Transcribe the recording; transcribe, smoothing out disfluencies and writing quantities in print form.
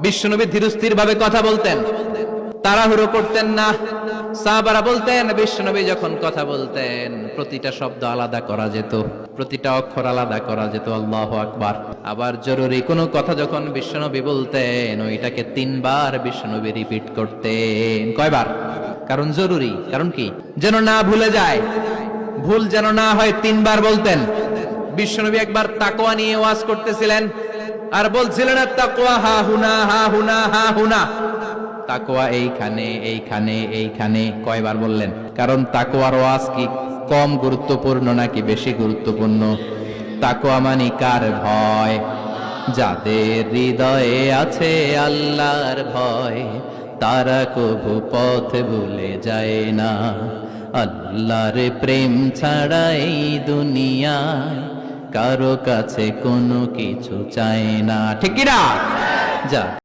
বিশ্বনবী ধীরস্থির ভাবে কথা বলতেন, তাড়াহুড়ো করতেন না। সাহাবারা বলতেন বিশ্বনবী যখন কথা বলতেন প্রতিটা শব্দ আলাদা করা যেত, প্রতিটা অক্ষর আলাদা করা যেত। আল্লাহু আকবার। আবার জরুরি কোনো কথা যখন বিশ্বনবী বলতেন ওইটাকে 3 বার বিশ্বনবী রিপিট করতেন। কয়বার? কারণ জরুরি। কারণ কি? যেন না ভুলে যায়, ভুল যেন না হয় 3 বার বলতেন। বিশ্বনবী একবার তাকওয়া নিয়ে ওয়াজ করতেছিলেন আর বলছিলেন তাকওয়া হা হুনা হা হুনা হা হুনা, তাকওয়া এইখানে এইখানে এইখানে। কয়বার বললেন? কারণ তাকওয়ার ওয়াজ কি কম গুরুত্বপূর্ণ নাকি বেশি গুরুত্বপূর্ণ? তাকওয়া মানে কার ভয়? যাদের হৃদয়ে আছে আল্লাহর ভয় তারা কভু পথ ভুলে যায় না। আল্লাহর প্রেম ছাড়া এই দুনিয়ায় কারো কাছে কোনো কিছু চায় না। ঠিক কি না? যা